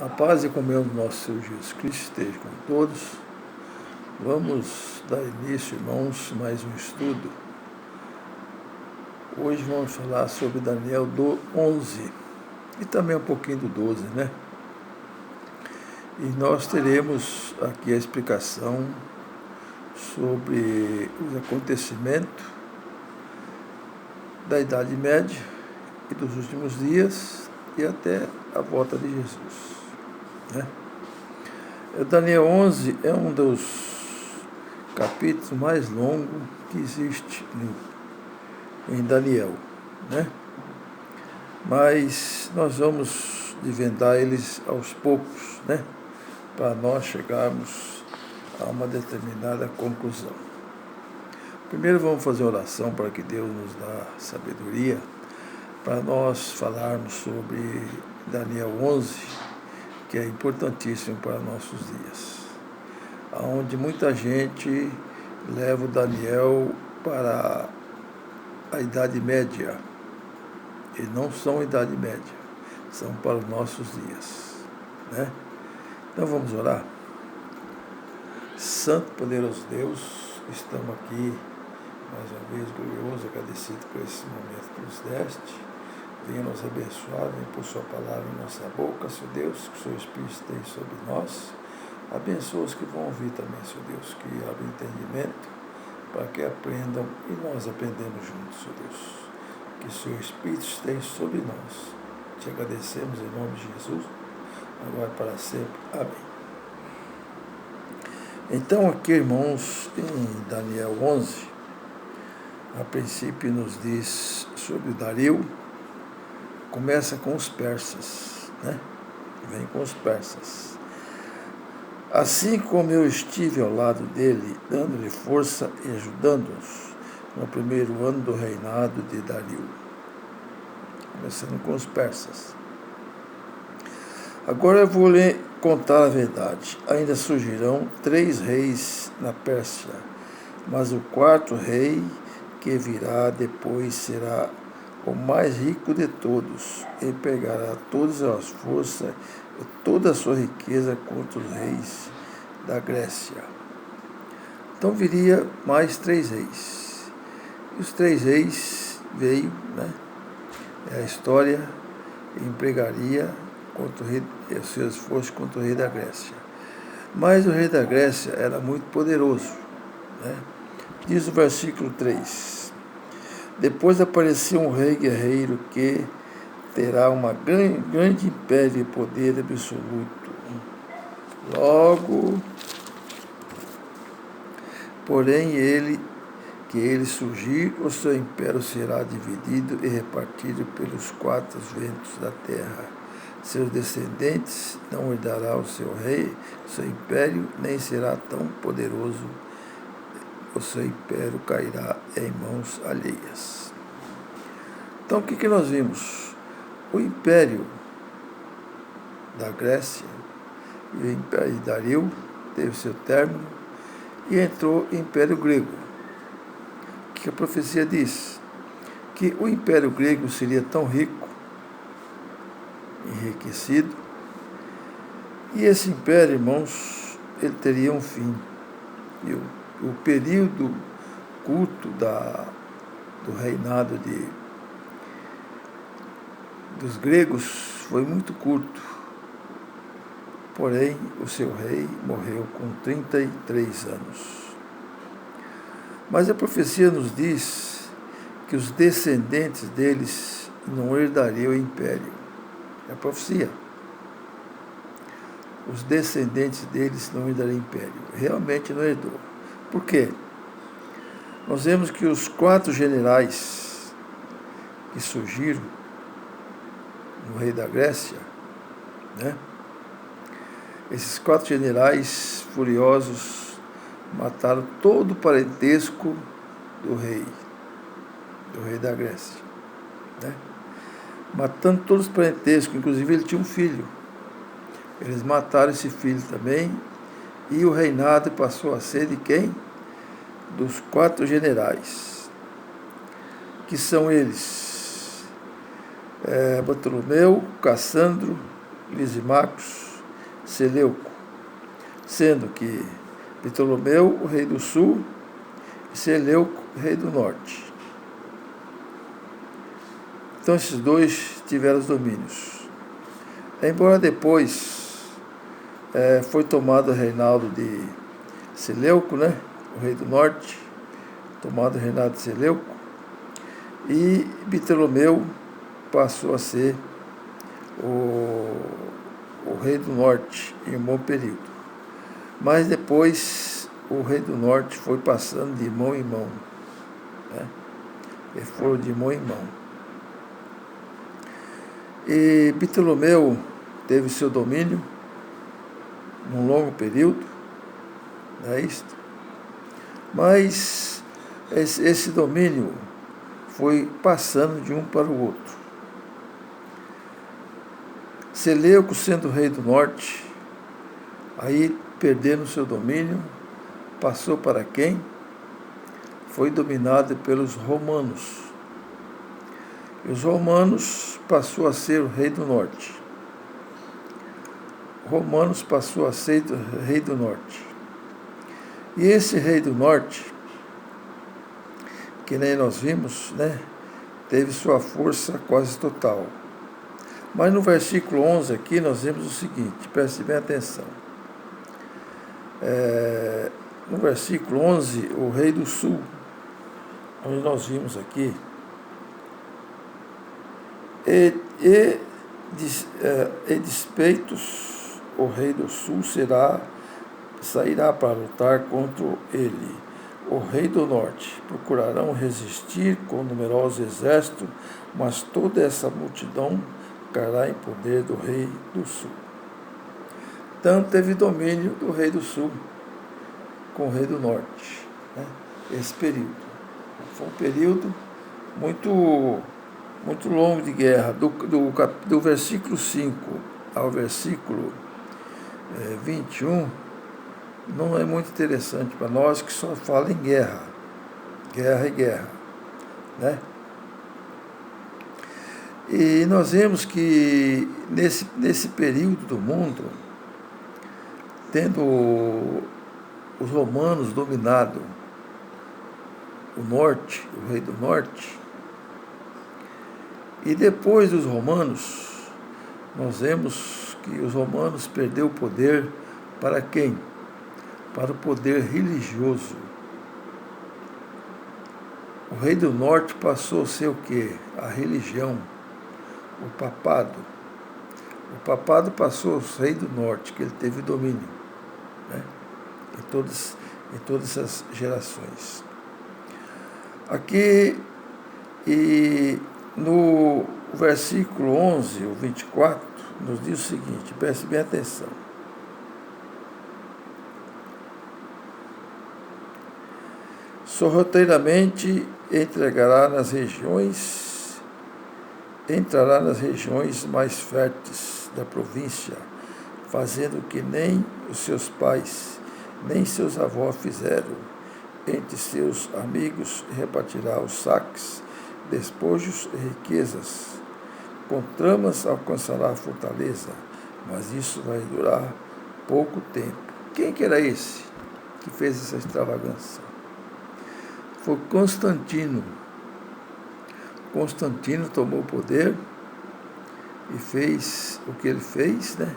A paz e a comunhão do nosso Senhor Jesus Cristo esteja com todos. Vamos dar início, irmãos, mais um estudo. Hoje vamos falar sobre Daniel 11 e também um pouquinho do 12, né? E nós teremos aqui a explicação sobre os acontecimentos da Idade Média e dos últimos dias e até a volta de Jesus, né? O Daniel 11 é um dos capítulos mais longos que existe em Daniel, né? Mas nós vamos desvendar eles aos poucos, né? Para nós chegarmos a uma determinada conclusão. Primeiro vamos fazer oração para que Deus nos dê sabedoria para nós falarmos sobre Daniel 11, que é importantíssimo para nossos dias, onde muita gente leva o Daniel para a Idade Média, e não são a Idade Média, são para os nossos dias, né? Então vamos orar. Santo, poderoso Deus, estamos aqui mais uma vez glorioso, agradecido por esse momento que nos deste. Venha nos abençoar, venha por sua palavra em nossa boca, Senhor Deus, que o seu Espírito esteja sobre nós. Abençoa os que vão ouvir também, Senhor Deus, que abra entendimento para que aprendam e nós aprendemos juntos, Senhor Deus. Que o seu Espírito esteja sobre nós. Te agradecemos em nome de Jesus, agora e para sempre. Amém. Então aqui, irmãos, em Daniel 11, a princípio nos diz sobre o Dario. Começa com os persas, né? Vem com os persas. Assim como eu estive ao lado dele, dando-lhe força e ajudando-os no primeiro ano do reinado de Dario. Começando com os persas. Agora eu vou lhe contar a verdade. Ainda surgirão 3 reis na Pérsia, mas o 4º rei que virá depois será o mais rico de todos, e pegará todas as forças e toda a sua riqueza contra os reis da Grécia. Então viria mais 3 reis. E os 3 reis veio, né? A história empregaria contra o rei, os seus esforços contra o rei da Grécia. Mas o rei da Grécia era muito poderoso, né? Diz o versículo 3. Depois apareceu um rei guerreiro que terá uma grande império e poder absoluto. Logo, porém, que ele surgir, o seu império será dividido e repartido pelos 4 ventos da terra. Seus descendentes não herdarão o seu rei, seu império, nem será tão poderoso. O seu império cairá em mãos alheias. Então, o que nós vimos? O império da Grécia e o império de Dario teve seu término e entrou o império grego. O que a profecia diz? Que o império grego seria tão rico, enriquecido, e esse império, irmãos, ele teria um fim. E o período curto do reinado dos gregos foi muito curto. Porém, o seu rei morreu com 33 anos. Mas a profecia nos diz que os descendentes deles não herdariam o império. É a profecia. Os descendentes deles não herdariam o império. Realmente não herdou. Por quê? Nós vemos que os 4 generais que surgiram no rei da Grécia, né? Esses 4 generais furiosos mataram todo o parentesco do rei da Grécia, né? Matando todos os parentescos, inclusive ele tinha um filho. Eles mataram esse filho também. E o reinado passou a ser de quem? Dos 4 generais, que são eles: Bartolomeu, Cassandro, Lisimachos, Seleuco, sendo que Ptolomeu, o rei do sul, e Seleuco, rei do norte. Então esses dois tiveram os domínios. Embora depois foi tomado o reinado de Seleuco, né? O rei do norte, tomado o reinado de Seleuco, e Ptolomeu passou a ser o rei do norte em um bom período. Mas depois o rei do norte foi passando de mão em mão, né? Eles foram de mão em mão. E Ptolomeu teve seu domínio num longo período, não é isto? Mas esse domínio foi passando de um para o outro. Seleuco, sendo rei do norte, aí perdendo seu domínio, passou para quem? Foi dominado pelos romanos. E os romanos passou a ser o rei do norte. Romanos passou a ser o rei do norte. E esse rei do norte, que nem nós vimos, né, teve sua força quase total. Mas no versículo 11 aqui nós vemos o seguinte, preste bem atenção. No versículo 11, o rei do sul, onde nós vimos aqui, e despeitos, o rei do sul sairá para lutar contra ele. O rei do norte procurarão resistir com numeroso exército, mas toda essa multidão ficará em poder do rei do sul. Então teve domínio do rei do sul com o rei do norte, né? Esse período foi um período muito longo de guerra. Do versículo 5 ao versículo 21 não é muito interessante para nós, que só fala em guerra e guerra, né? E nós vemos que nesse período do mundo, tendo os romanos dominado o norte, o rei do norte, e depois dos romanos, nós vemos que os romanos perderam o poder para quem? Para o poder religioso. O rei do norte passou a ser o quê? A religião, o papado. O papado passou ao rei do norte, que ele teve domínio, né? em todas essas gerações. Aqui, e no versículo 11, o 24, nos diz o seguinte, preste bem atenção. Sorrateiramente entrará nas regiões mais férteis da província, fazendo que nem os seus pais, nem seus avós fizeram. Entre seus amigos repartirá os saques, despojos e riquezas. Com tramas alcançará a fortaleza, mas isso vai durar pouco tempo. Quem que era esse que fez essa extravagância? Foi Constantino. Constantino tomou o poder e fez o que ele fez, né?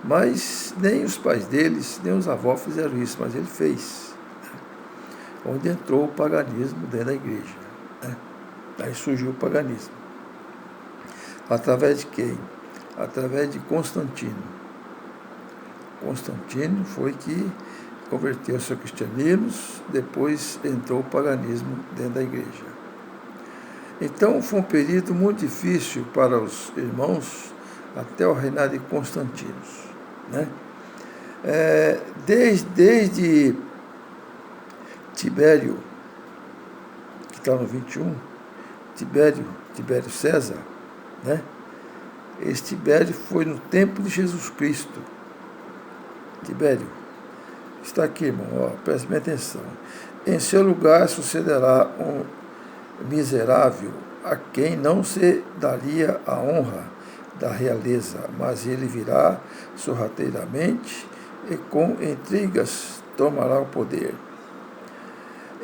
Mas nem os pais deles, nem os avós fizeram isso, mas ele fez. Onde entrou o paganismo dentro da igreja, né? Aí surgiu o paganismo. Através de quem? Através de Constantino. Constantino foi que converteu-se ao cristianismo, depois entrou o paganismo dentro da igreja. Então foi um período muito difícil para os irmãos até o reinado de Constantino, né? Desde Tibério, que está no 21, Tibério César, né? Esse Tibério foi no tempo de Jesus Cristo. Tibério está aqui, irmão, preste bem atenção. Em seu lugar sucederá um miserável a quem não se daria a honra, da realeza, mas ele virá sorrateiramente e com intrigas tomará o poder.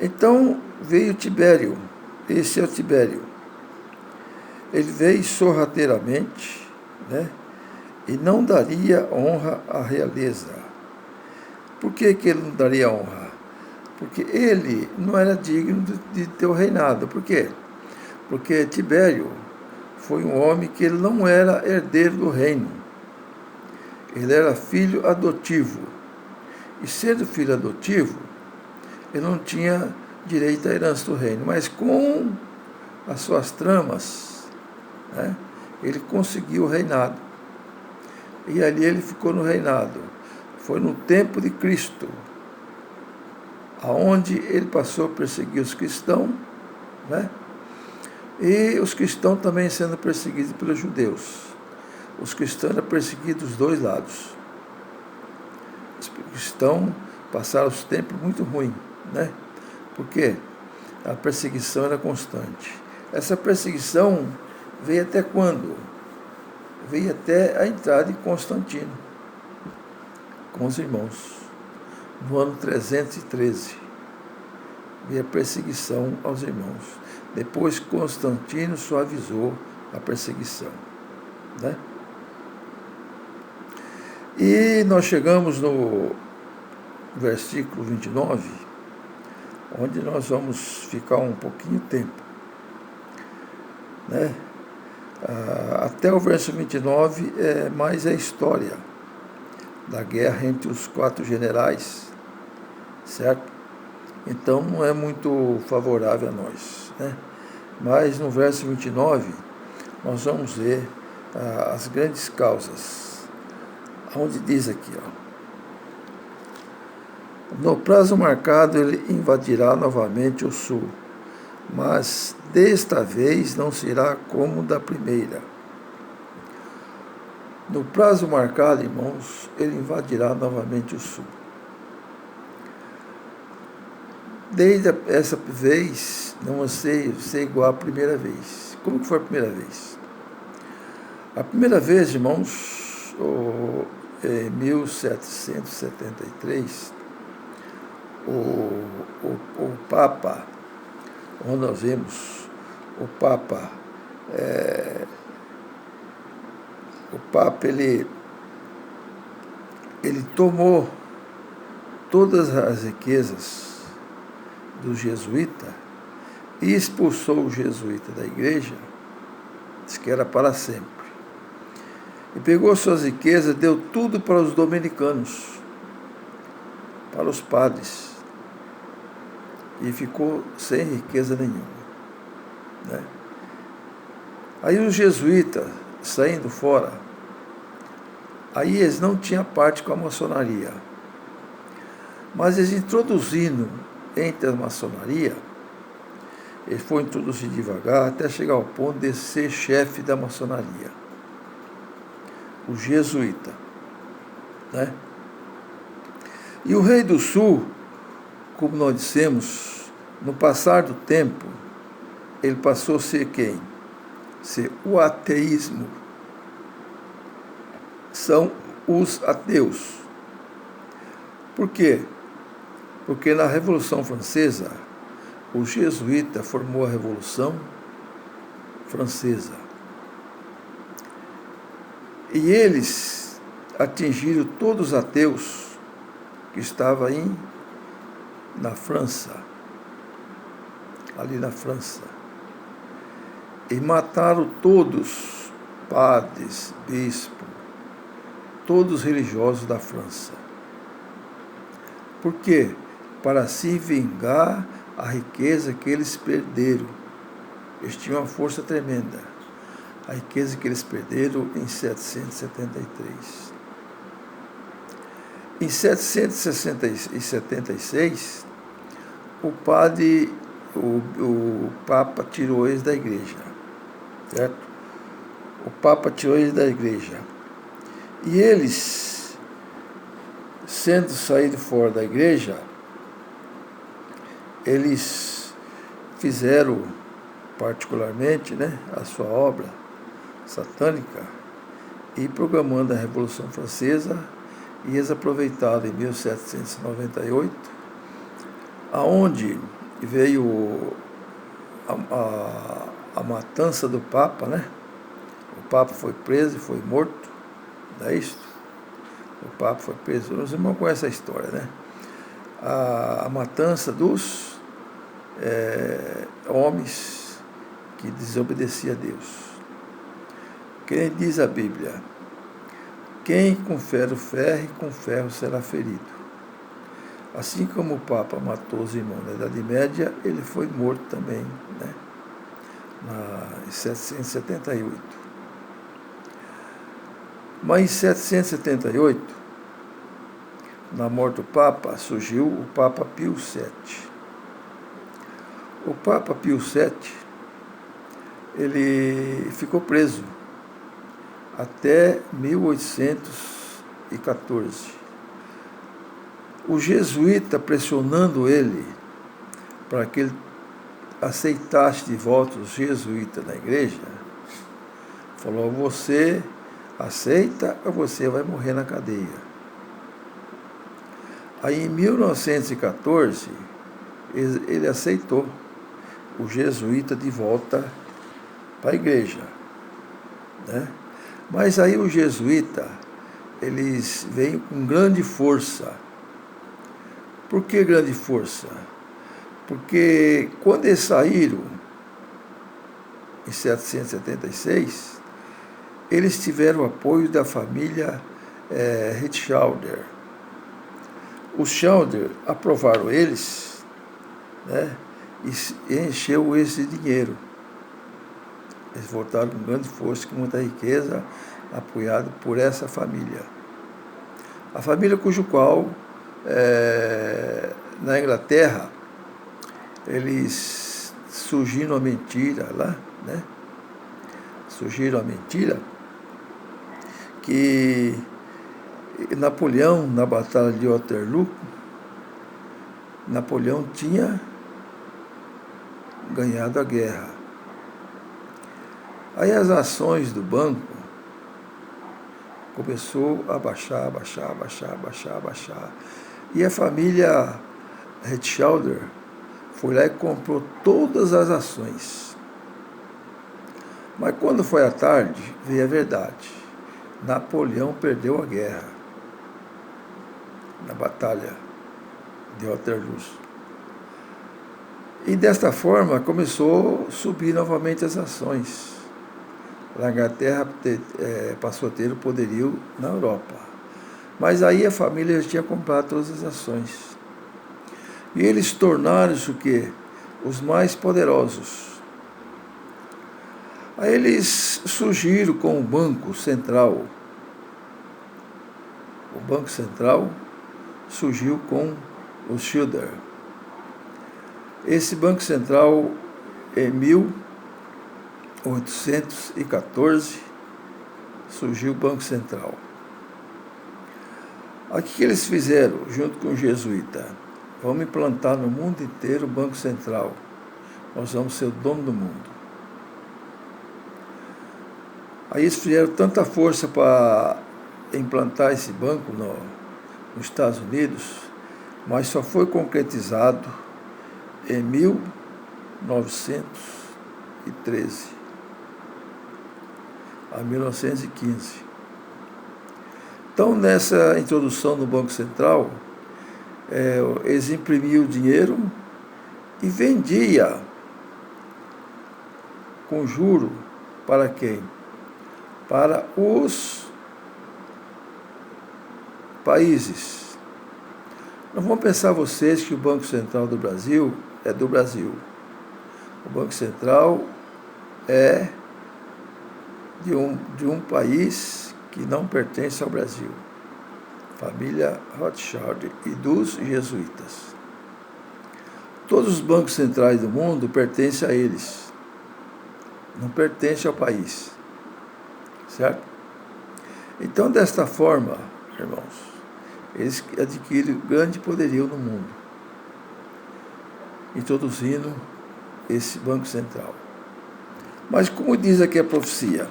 Então veio Tibério, esse é o Tibério. Ele veio sorrateiramente, né, e não daria honra à realeza. Por que ele não daria honra? Porque ele não era digno de ter o reinado. Por quê? Porque Tibério foi um homem que ele não era herdeiro do reino. Ele era filho adotivo. E sendo filho adotivo, ele não tinha direito à herança do reino. Mas com as suas tramas, né, ele conseguiu o reinado. E ali ele ficou no reinado. Foi no tempo de Cristo, aonde ele passou a perseguir os cristãos, né? E os cristãos também sendo perseguidos pelos judeus. Os cristãos eram perseguidos dos dois lados. Os cristãos passaram os tempos muito ruins, né? Porque a perseguição era constante. Essa perseguição veio até quando? Veio até a entrada de Constantino com os irmãos, no ano 313. Veio a perseguição aos irmãos. Depois Constantino suavizou a perseguição, né? E nós chegamos no versículo 29, onde nós vamos ficar um pouquinho tempo, né? Até o verso 29 é mais a história da guerra entre os 4 generais, certo? Então não é muito favorável a nós, né? Mas no verso 29 nós vamos ver as grandes causas, onde diz aqui, ó: no prazo marcado ele invadirá novamente o sul, mas desta vez não será como da primeira. No prazo marcado, irmãos, ele invadirá novamente o sul. Desde essa vez, não vai ser igual à primeira vez. Como que foi a primeira vez? A primeira vez, irmãos, em 1773, o Papa, onde nós vemos o Papa, ele tomou todas as riquezas do jesuíta e expulsou o jesuíta da igreja, disse que era para sempre. E pegou suas riquezas, deu tudo para os dominicanos, para os padres, e ficou sem riqueza nenhuma, né? Aí os jesuítas, saindo fora, aí eles não tinham parte com a maçonaria, mas eles introduzindo entre a maçonaria, ele foi introduzir devagar até chegar ao ponto de ser chefe da maçonaria, o jesuíta, né? E o rei do sul, como nós dissemos, no passar do tempo, ele passou a ser quem? Ser o ateísmo. São os ateus. Por quê? Porque na Revolução Francesa, o jesuíta formou a Revolução Francesa. E eles atingiram todos os ateus que estavam na França, ali na França. E mataram todos, padres, bispos, todos os religiosos da França. Por quê? Para se vingar a riqueza que eles perderam. Eles tinham uma força tremenda. A riqueza que eles perderam em 773. Em 776, o Papa tirou eles da igreja, certo? O Papa tirou eles da igreja. E eles, sendo saídos fora da igreja, eles fizeram particularmente, né, a sua obra satânica, e programando a Revolução Francesa, e eles aproveitaram em 1798, aonde veio a matança do Papa, né? O Papa foi preso e foi morto, não é isso? O Papa foi preso, os irmãos conhecem a história, né? A matança dos homens que desobedeciam a Deus. Quem diz a Bíblia? Quem com ferro ferre, com ferro será ferido. Assim como o Papa matou os irmãos na Idade Média, ele foi morto também, né? Em 778. Mas em 778, na morte do Papa, surgiu o Papa Pio VII. O Papa Pio VII, ele ficou preso até 1814. O jesuíta pressionando ele para que ele aceitasse de volta os jesuítas na igreja, falou: você aceita ou você vai morrer na cadeia. Aí em 1914 ele aceitou o jesuíta de volta para a igreja, né? Mas aí o jesuíta, eles vêm com grande força. Por que grande força? Porque quando eles saíram, em 776, eles tiveram o apoio da família Hitzschalder. Os Schalder aprovaram eles, né, e encheu esse dinheiro. Eles voltaram com grande força, com muita riqueza, apoiado por essa família. A família cujo qual, na Inglaterra, eles surgiram a mentira lá, né? Surgiram a mentira que Napoleão, na Batalha de Waterloo, Napoleão tinha ganhado a guerra. Aí as ações do banco começou a baixar. E a família Hitzschalder foi lá e comprou todas as ações. Mas quando foi à tarde, veio a verdade. Napoleão perdeu a guerra na Batalha de Waterloo. E desta forma começou a subir novamente as ações. A Inglaterra passou a ter o poderio na Europa. Mas aí a família já tinha comprado todas as ações. E eles tornaram-se o quê? Os mais poderosos. Aí eles surgiram com o Banco Central. O Banco Central surgiu com o Schilder. Esse Banco Central, em 1814, surgiu o Banco Central. O que eles fizeram, junto com o jesuíta? Vamos implantar no mundo inteiro o Banco Central. Nós vamos ser o dono do mundo. Aí eles fizeram tanta força para implantar esse banco nos Estados Unidos, mas só foi concretizado em 1913 a 1915. Então, nessa introdução do Banco Central, eles imprimiam o dinheiro e vendia com juro para quem? Para os países. Não vão pensar vocês que o Banco Central do Brasil é do Brasil. O Banco Central é de um país que não pertence ao Brasil. Família Rothschild e dos jesuítas. Todos os bancos centrais do mundo pertencem a eles. Não pertencem ao país. Certo? Então, desta forma, irmãos, eles adquirem grande poderio no mundo, introduzindo esse Banco Central. Mas como diz aqui a profecia,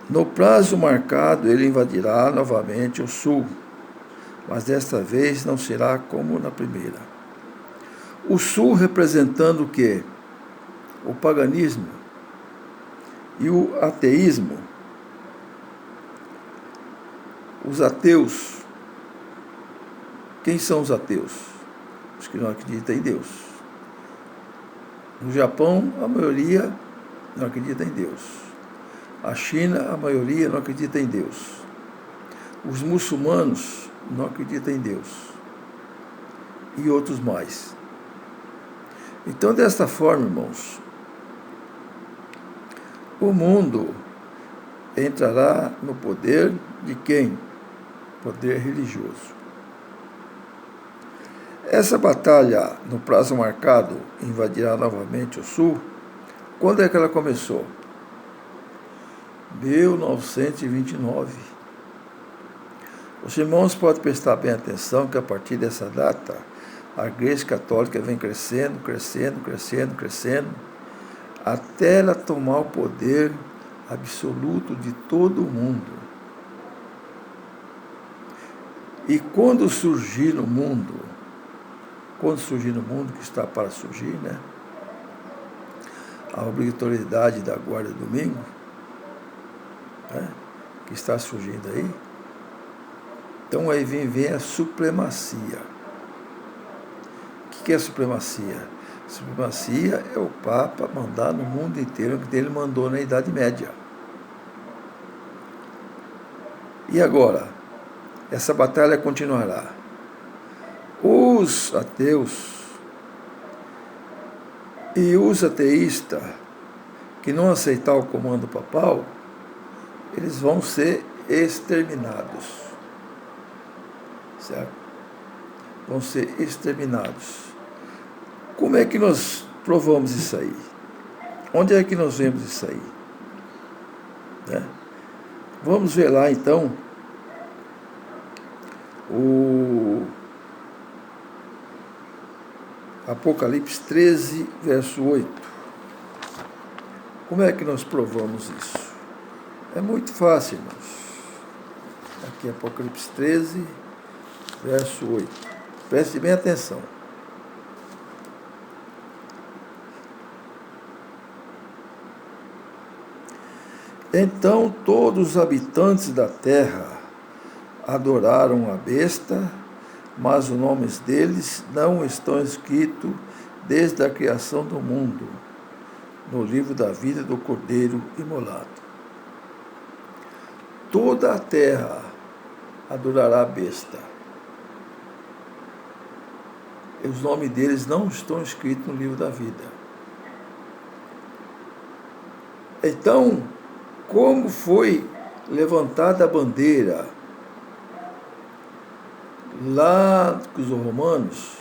No prazo marcado, ele invadirá novamente o sul, mas desta vez não será como na primeira. O sul representando o quê? O paganismo e o ateísmo. Os ateus. Quem são os ateus? Os que não acreditam em Deus. No Japão, a maioria não acredita em Deus. A China, a maioria não acredita em Deus. Os muçulmanos não acreditam em Deus. E outros mais. Então, desta forma, irmãos, o mundo entrará no poder de quem? Poder religioso. Essa batalha, no prazo marcado, invadirá novamente o sul. Quando é que ela começou? 1929. Os irmãos podem prestar bem atenção que a partir dessa data, a Igreja Católica vem crescendo, até ela tomar o poder absoluto de todo o mundo. E quando surgir no mundo, que está para surgir, né? A obrigatoriedade da guarda do domingo, né? Que está surgindo aí. Então aí vem a supremacia. O que é a supremacia? Supremacia é o Papa mandar no mundo inteiro o que ele mandou na Idade Média. E agora? Essa batalha continuará. Os ateus e os ateístas que não aceitar o comando papal, eles vão ser exterminados. Certo? Vão ser exterminados. Como é que nós provamos isso aí? Onde é que nós vemos isso aí? Né? Vamos ver lá então o Apocalipse 13, verso 8. Como é que nós provamos isso? É muito fácil, irmãos. Aqui Apocalipse 13, verso 8. Preste bem atenção. Então todos os habitantes da terra adoraram a besta, mas os nomes deles não estão escritos desde a criação do mundo, no livro da vida do Cordeiro imolado. Toda a terra adorará a besta. E os nomes deles não estão escritos no livro da vida. Então, como foi levantada a bandeira lá com os romanos,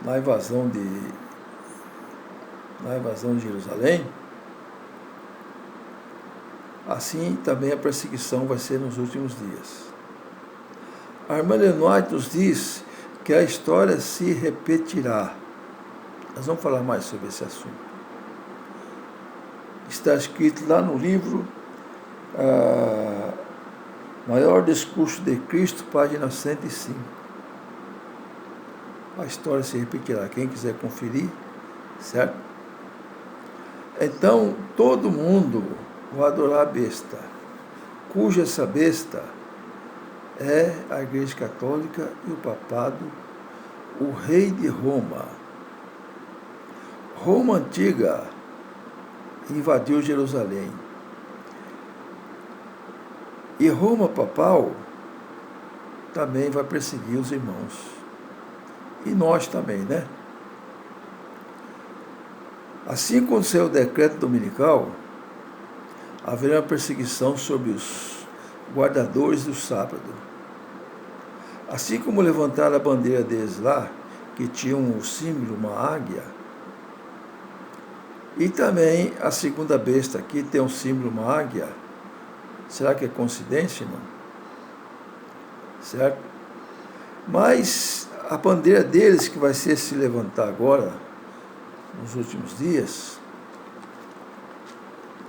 na invasão de Jerusalém, assim também a perseguição vai ser nos últimos dias. A irmã Ellen White nos diz que a história se repetirá. Nós vamos falar mais sobre esse assunto. Está escrito lá no livro Maior Discurso de Cristo, página 105. A história se repetirá. Quem quiser conferir, certo? Então, todo mundo vai adorar a besta, cuja essa besta é a Igreja Católica e o Papado, o rei de Roma. Roma antiga invadiu Jerusalém. E Roma papal também vai perseguir os irmãos. E nós também, né? Assim como saiu o decreto dominical, haverá uma perseguição sobre os guardadores do sábado. Assim como levantaram a bandeira deles lá, que tinha um símbolo, uma águia, e também a segunda besta aqui tem um símbolo, uma águia. Será que é coincidência, irmão? Certo? Mas a bandeira deles que vai ser se levantar agora, nos últimos dias,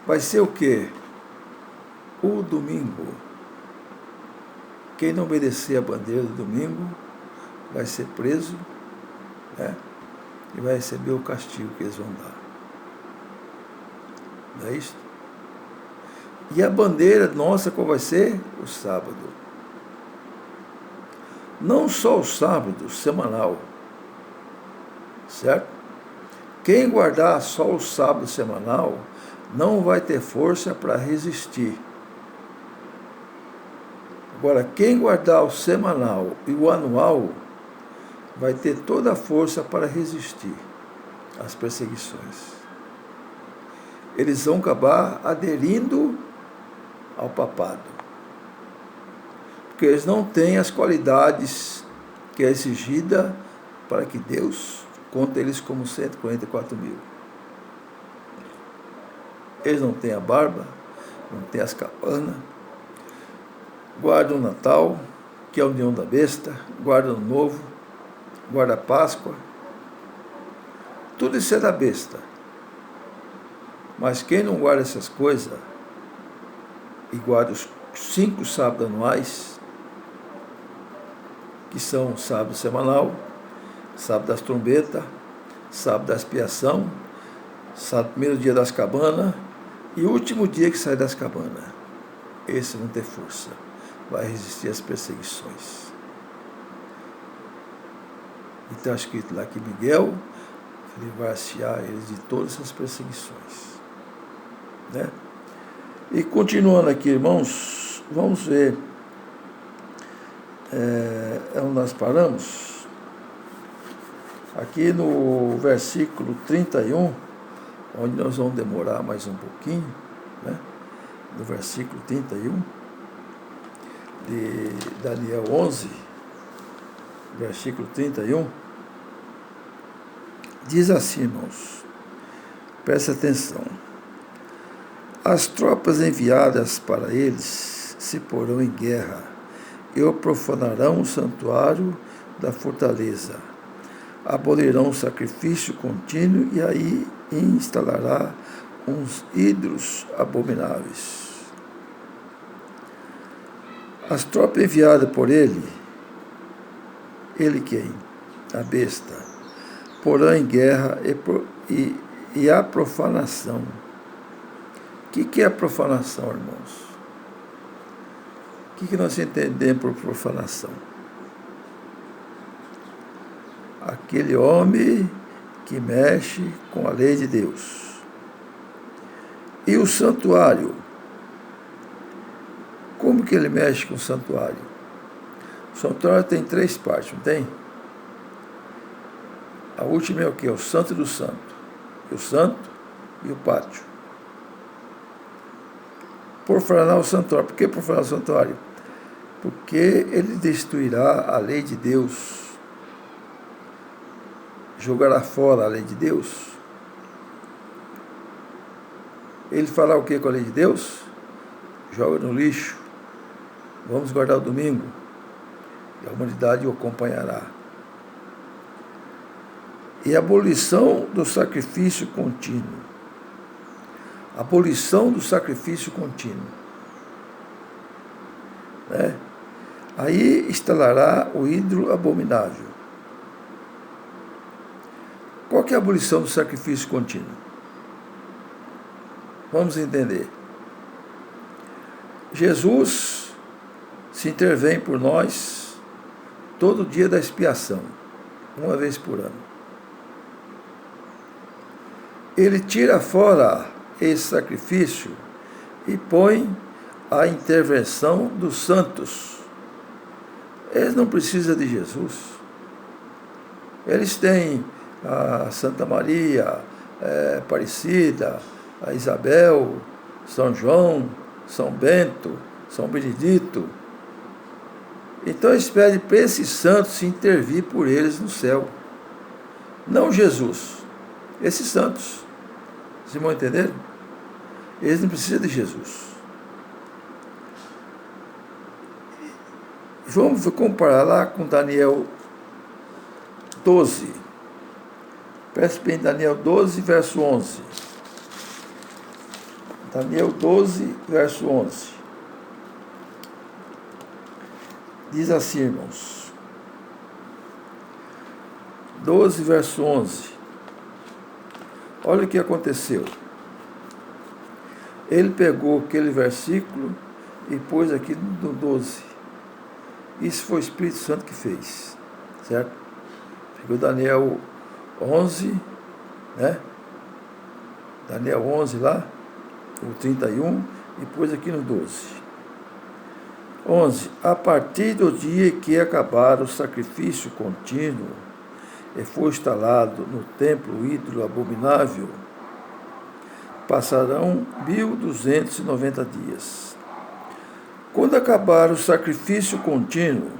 vai ser o quê? O domingo. Quem não obedecer a bandeira do domingo vai ser preso, né? E vai receber o castigo que eles vão dar. Não é isso? E a bandeira nossa qual vai ser? O sábado. Não só o sábado, semanal. Certo? Quem guardar só o sábado semanal não vai ter força para resistir. Agora, quem guardar o semanal e o anual vai ter toda a força para resistir às perseguições. Eles vão acabar aderindo ao papado, porque eles não têm as qualidades que é exigida para que Deus conte eles como 144 mil. Eles não têm a barba, não têm as cabanas, guardam o Natal, que é a união da besta, guardam o Novo, guarda a Páscoa, tudo isso é da besta. Mas quem não guarda essas coisas e guarda os 5 sábados anuais, que são o sábado semanal, sábado das trombetas, sábado da expiação, sábado, primeiro dia das cabanas e o último dia que sai das cabanas, esse vão ter força, vai resistir às perseguições. E está escrito lá que Miguel livrar-se-á eles de todas essas perseguições. Né? E continuando aqui, irmãos, vamos ver onde nós paramos. Aqui no versículo 31, onde nós vamos demorar mais um pouquinho, né? No versículo 31 de Daniel 11, versículo 31, diz assim, irmãos, presta atenção: as tropas enviadas para eles se porão em guerra e profanarão o santuário da fortaleza, abolirão o sacrifício contínuo e aí instalará uns ídolos abomináveis. As tropas enviadas por ele quem? A besta, porão em guerra e a profanação. O que é a profanação, irmãos? O que nós entendemos por profanação? Aquele homem que mexe com a lei de Deus. E o santuário? Como que ele mexe com o santuário? O santuário tem 3 partes, não tem? A última é o quê? O santo do santo. O santo e o pátio. Profanar o santuário. Por que profanar o santuário? Porque ele destruirá a lei de Deus. Jogará fora a lei de Deus. Ele fará o que com a lei de Deus? Joga no lixo. Vamos guardar o domingo. E a humanidade o acompanhará. E a abolição do sacrifício contínuo. Abolição do sacrifício contínuo. Né? Aí instalará o ídolo abominável. Qual que é a abolição do sacrifício contínuo? Vamos entender. Jesus se intervém por nós todo dia da expiação, uma vez por ano. Ele tira fora esse sacrifício e põe a intervenção dos santos. Eles não precisam de Jesus. Eles têm a Santa Maria, Aparecida, a Isabel, São João, São Bento, São Benedito. Então eles pedem para esses santos se intervir por eles no céu. Não Jesus, esses santos. Vocês vão entender? Eles não precisam de Jesus. Vamos comparar lá com Daniel 12. Preste bem, Daniel 12, verso 11. Daniel 12, verso 11. Diz assim, irmãos. 12, verso 11. Olha o que aconteceu. Ele pegou aquele versículo e pôs aqui no 12. Isso foi o Espírito Santo que fez. Certo? Pegou Daniel 11, né? Daniel 11 lá, o 31, e pôs aqui no 12. 11. A partir do dia que acabar o sacrifício contínuo e for instalado no templo o ídolo abominável, passarão 1290 dias. Quando acabar o sacrifício contínuo,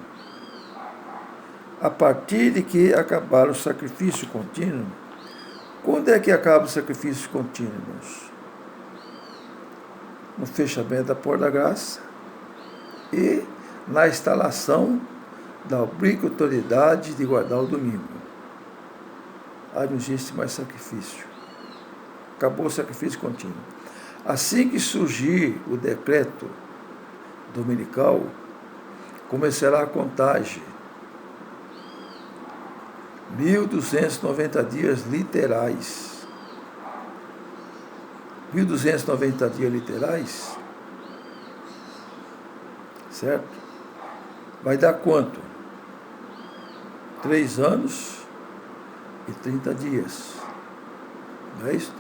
a partir de que acabar o sacrifício contínuo, quando é que acaba o sacrifício contínuo, irmãos? No fechamento da porta da graça e na instalação da obrigatoriedade de guardar o domingo. Aí não existe mais sacrifício. Acabou o sacrifício contínuo. Assim que surgir o decreto dominical, começará a contagem. 1290 dias literais. 1290 dias literais, certo? Vai dar quanto? 3 anos e 30 dias. Não é isso?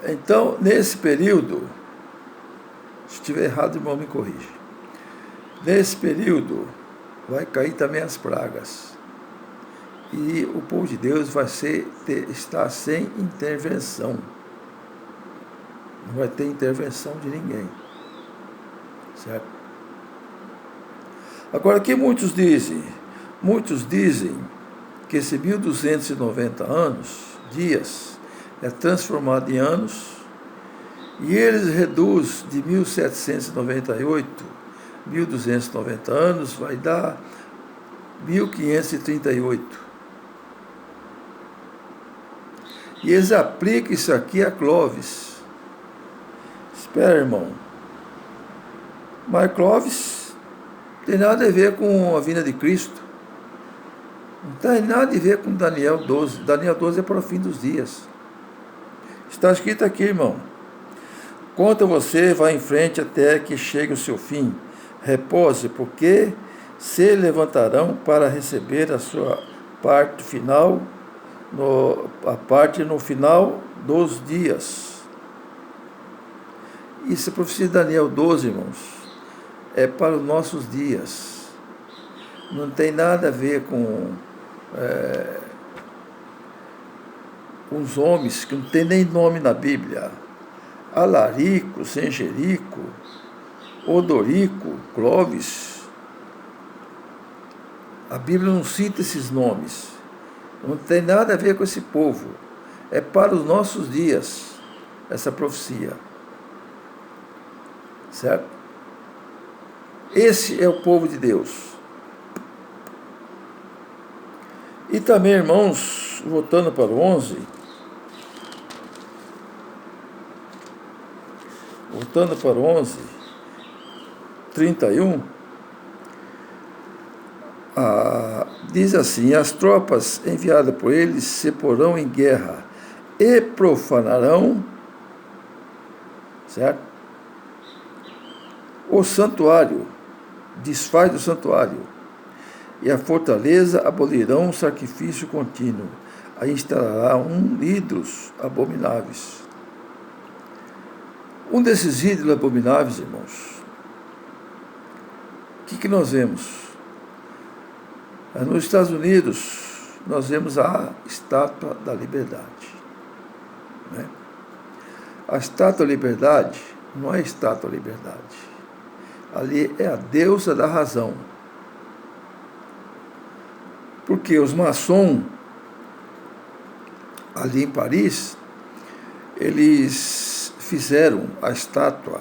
Então, nesse período, se estiver errado, o irmão me corrige. Nesse período, vai cair também as pragas. E o povo de Deus vai estar sem intervenção. Não vai ter intervenção de ninguém. Certo? Agora, o que muitos dizem? Muitos dizem que esse 1290 dias, é transformado em anos, e eles reduzem de 1798, 1290 anos, vai dar 1538. E eles aplicam isso aqui a Clóvis. Espera, irmão. Mas Clóvis tem nada a ver com a vinda de Cristo. Não tem nada a ver com Daniel 12. Daniel 12 é para o fim dos dias. Está escrito aqui, irmão. Quanto você vai em frente até que chegue o seu fim. Repose, porque se levantarão para receber a sua parte final, no final dos dias. Isso é a profecia de Daniel 12, irmãos. É para os nossos dias. Não tem nada a ver com os homens, que não tem nem nome na Bíblia. Alarico, Sengerico, Odorico, Clóvis. A Bíblia não cita esses nomes. Não tem nada a ver com esse povo. É para os nossos dias, essa profecia. Certo? Esse é o povo de Deus. E também, irmãos, voltando para o 11, voltando para o 11, 31, diz assim: as tropas enviadas por eles se porão em guerra e profanarão, certo? O santuário, desfaz do santuário, e a fortaleza abolirão o sacrifício contínuo, aí instalará ídolos abomináveis. Um desses ídolos abomináveis, irmãos, o que nós vemos? Nos Estados Unidos, nós vemos a Estátua da Liberdade. Né? A Estátua da Liberdade não é a Estátua da Liberdade. Ali é a deusa da razão. Porque os maçons, ali em Paris, eles fizeram a estátua,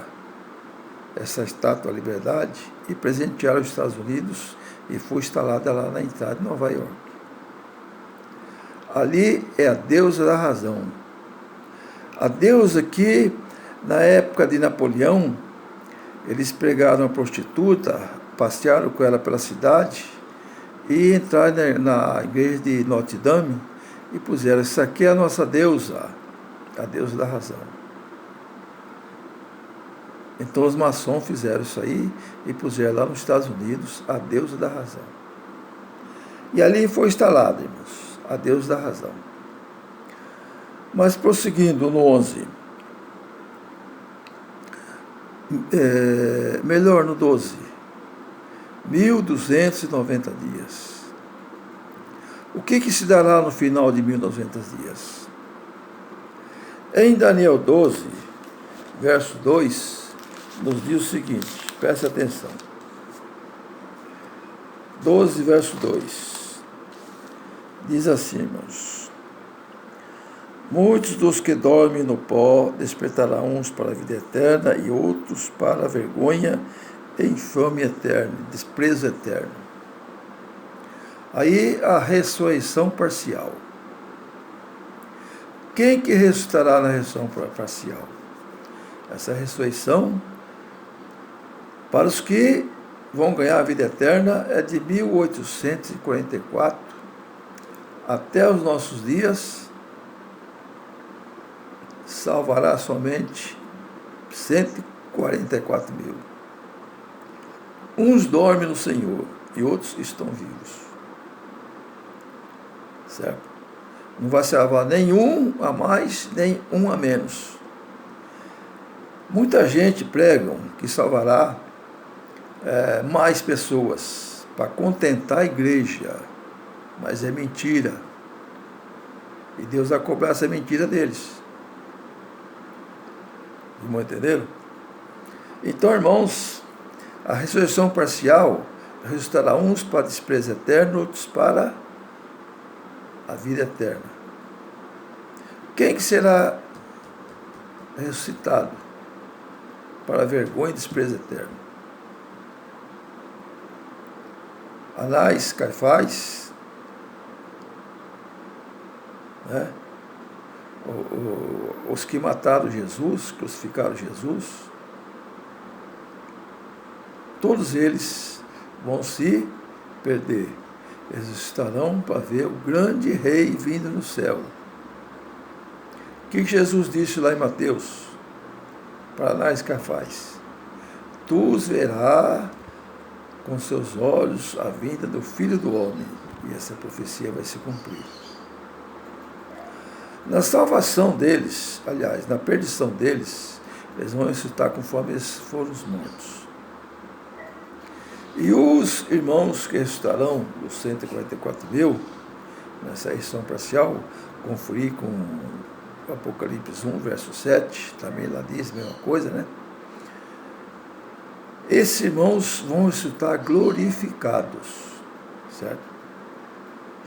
essa Estátua da Liberdade, e presentearam os Estados Unidos, e foi instalada lá na entrada de Nova York. Ali é a deusa da razão. A deusa que, na época de Napoleão, eles pregaram a prostituta, passearam com ela pela cidade e entraram na igreja de Notre Dame e puseram: isso aqui é a nossa deusa, a deusa da razão. Então os maçons fizeram isso aí e puseram lá nos Estados Unidos a deusa da razão. E ali foi instalada, irmãos, a deusa da razão. Mas prosseguindo no 11, melhor no 12, 1290 dias. O que se dará no final de 1200 dias? Em Daniel 12, verso 2, nos diz o seguinte, preste atenção. 12, verso 2, diz assim, irmãos: muitos dos que dormem no pó despertarão, uns para a vida eterna e outros para a vergonha e infame eterna, desprezo eterno. Aí a ressurreição parcial. Quem que ressuscitará na ressurreição parcial? Essa ressurreição, para os que vão ganhar a vida eterna, é de 1844 até os nossos dias. Salvará somente 144 mil. Uns dormem no Senhor e outros estão vivos. Certo? Não vai salvar nenhum a mais, nem um a menos. Muita gente prega que salvará mais pessoas para contentar a igreja, mas é mentira. E Deus vai cobrar essa mentira deles. Irmão, entenderam? Então, irmãos, a ressurreição parcial ressuscitará uns para desprezo eterno, outros para a vida eterna. Quem que será ressuscitado para a vergonha e desprezo eterno? Anás, Caifás, né? Os que mataram Jesus, crucificaram Jesus, todos eles vão se perder. Eles estarão para ver o grande rei vindo no céu. O que Jesus disse lá em Mateus para Anás e Caifás? Tu os verás com seus olhos a vinda do Filho do Homem. E essa profecia vai se cumprir. Na salvação deles, aliás, na perdição deles, eles vão ressuscitar conforme eles foram mortos. E os irmãos que ressuscitarão, os 144 mil, nessa ressurreição parcial, conferir com Apocalipse 1, verso 7, também lá diz a mesma coisa, né? Esses irmãos vão ressuscitar glorificados, certo?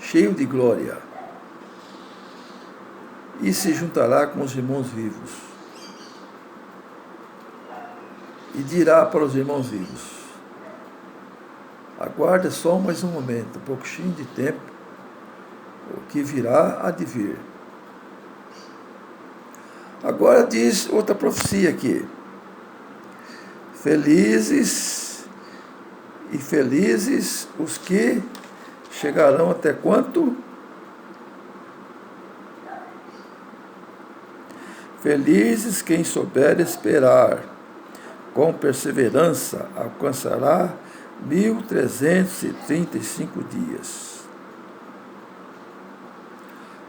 Cheio de glória. E se juntará com os irmãos vivos. E dirá para os irmãos vivos: aguarda só mais um momento, um pouquinho de tempo, o que virá há de vir. Agora diz outra profecia aqui: felizes e felizes os que chegarão até quanto? Felizes quem souber esperar, com perseverança alcançará 1335 dias.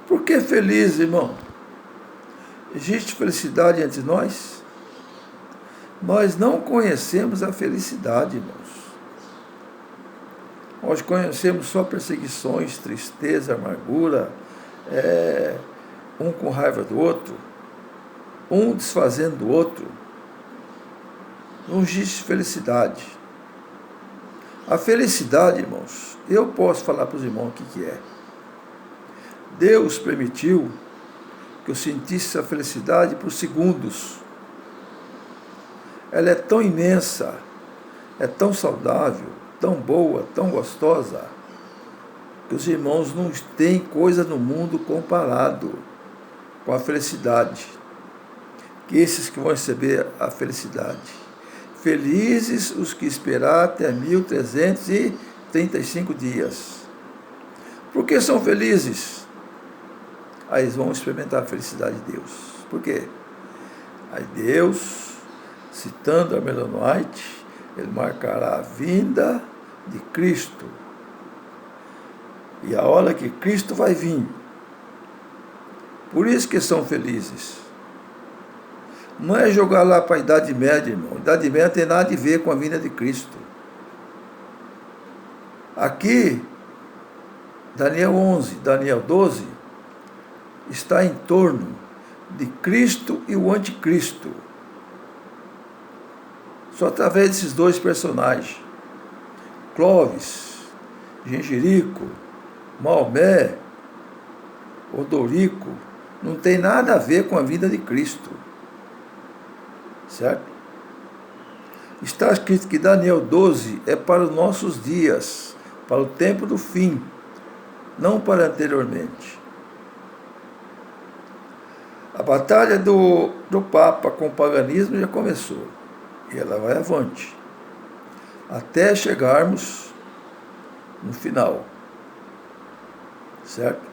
Por que feliz, irmão? Existe felicidade entre nós? Nós não conhecemos a felicidade, irmãos. Nós conhecemos só perseguições, tristeza, amargura, um com raiva do outro, um desfazendo do outro. Não existe felicidade. A felicidade, irmãos, eu posso falar para os irmãos o que é. Deus permitiu que eu sentisse a felicidade por segundos. Ela é tão imensa, é tão saudável, tão boa, tão gostosa, que os irmãos não têm coisa no mundo comparado com a felicidade. que esses que vão receber a felicidade. Felizes os que esperar até 1335 dias. Por que são felizes? Aí eles vão experimentar a felicidade de Deus. Por quê? Aí Deus, citando a Ellen White, ele marcará a vinda de Cristo. E a hora que Cristo vai vir. Por isso que são felizes. Não é jogar lá para a Idade Média, irmão. A Idade Média não tem nada a ver com a vinda de Cristo. Aqui, Daniel 11, Daniel 12, está em torno de Cristo e o Anticristo. Só através desses dois personagens. Clóvis, Gengirico, Maomé, Odorico, não tem nada a ver com a vida de Cristo. Certo? Está escrito que Daniel 12 é para os nossos dias, para o tempo do fim, não para anteriormente. A batalha do Papa com o paganismo já começou, e ela vai avante, até chegarmos no final. Certo?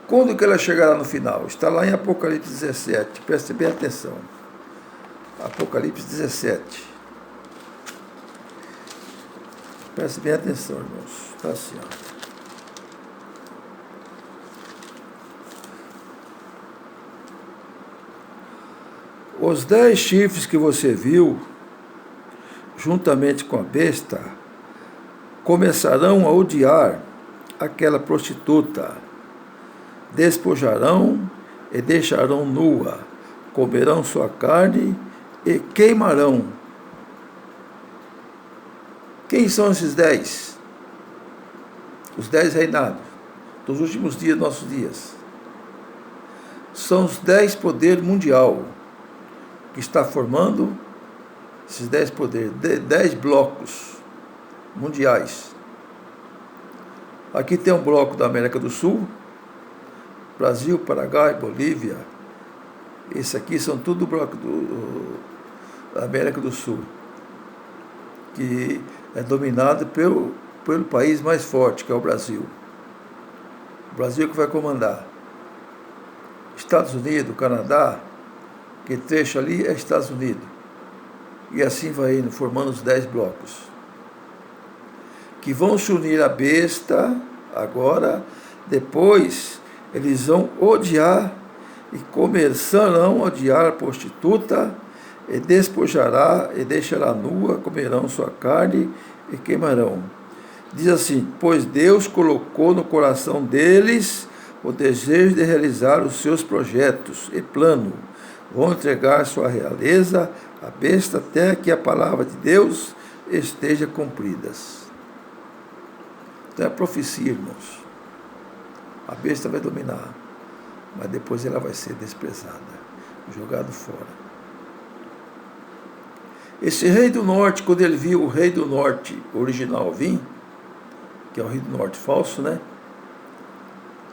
Quando que ela chegará no final? Está lá em Apocalipse 17, preste bem atenção. Apocalipse 17. Preste bem atenção, irmãos. Está assim, ó. Os 10 chifres que você viu, juntamente com a besta, começarão a odiar aquela prostituta, despojarão e deixarão nua, comerão sua carne e queimarão. Quem são esses 10? Os 10 reinados dos últimos dias, nossos dias. São os 10 poderes mundial que está formando esses 10 poderes, 10 blocos mundiais. Aqui tem um bloco da América do Sul, Brasil, Paraguai, Bolívia. Esse aqui são tudo bloco da América do Sul, que é dominado pelo país mais forte, que é o Brasil. O Brasil que vai comandar. Estados Unidos, Canadá, que trecho ali é Estados Unidos. E assim vai indo, formando os 10 blocos. Que vão se unir à besta, agora, depois eles vão odiar e começarão a odiar a prostituta, e despojará e deixará nua, comerão sua carne e queimarão. Diz assim: pois Deus colocou no coração deles o desejo de realizar os seus projetos e plano. Vão entregar sua realeza à besta até que a palavra de Deus esteja cumprida. Então é profecia, irmãos. A besta vai dominar, mas depois ela vai ser desprezada, jogado fora. Esse rei do norte, quando ele viu o rei do norte original vir, que é o rei do norte falso, né?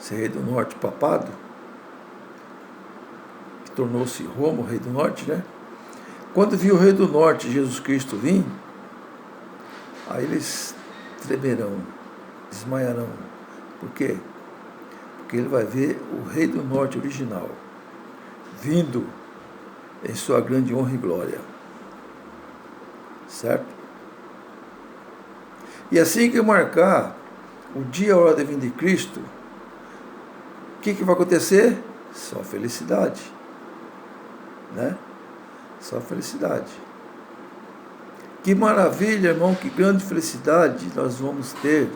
Esse rei do norte papado, que tornou-se Roma, o rei do norte, né? Quando viu o rei do norte, Jesus Cristo, vir, aí eles tremerão, desmaiarão. Por quê? Porque ele vai ver o rei do norte original vindo em sua grande honra e glória. Certo? E assim que marcar o dia e a hora da vinda de Cristo, o que vai acontecer? Só felicidade. Né? Só felicidade. Que maravilha, irmão, que grande felicidade nós vamos ter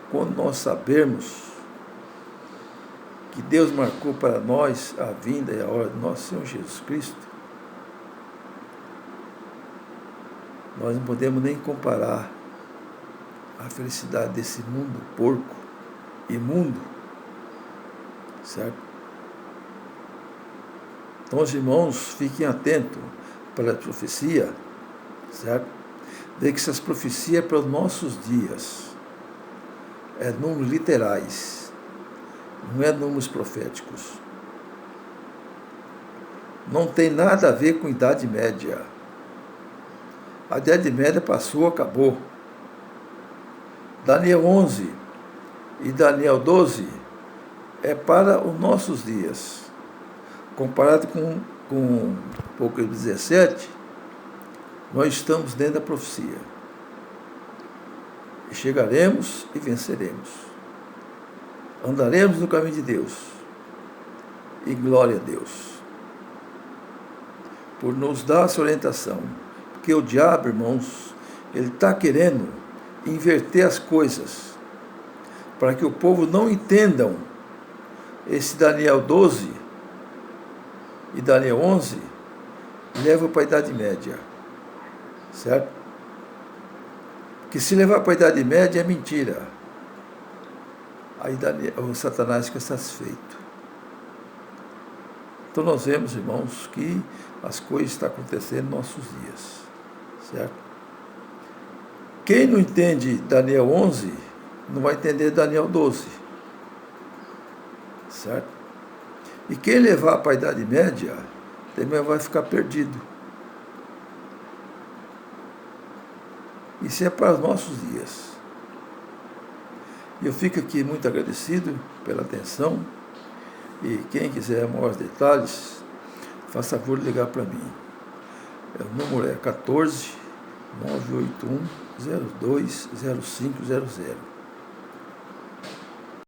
quando nós sabermos que Deus marcou para nós a vinda e a hora do nosso Senhor Jesus Cristo. Nós não podemos nem comparar a felicidade desse mundo porco, imundo, certo? Então, os irmãos, fiquem atentos para a profecia, certo? Vê que essas profecias é para os nossos dias, é números literais, não é números proféticos. não tem nada a ver com Idade Média. A Idade Média passou, acabou. Daniel 11 e Daniel 12 é para os nossos dias. Comparado com Apocalipse 17, nós estamos dentro da profecia. E chegaremos e venceremos. Andaremos no caminho de Deus. E glória a Deus por nos dar essa orientação. Porque o diabo, irmãos, ele está querendo inverter as coisas para que o povo não entendam esse Daniel 12 e Daniel 11 leva para a Idade Média, certo? Que se levar para a Idade Média é mentira. Aí o Satanás fica satisfeito. Então nós vemos, irmãos, que as coisas estão acontecendo nos nossos dias, certo? Quem não entende Daniel 11, não vai entender Daniel 12, certo? E quem levar para a Idade Média, também vai ficar perdido. Isso é para os nossos dias. E eu fico aqui muito agradecido pela atenção. E quem quiser maiores detalhes, faça favor de ligar para mim. O número é 14 981 02 0500.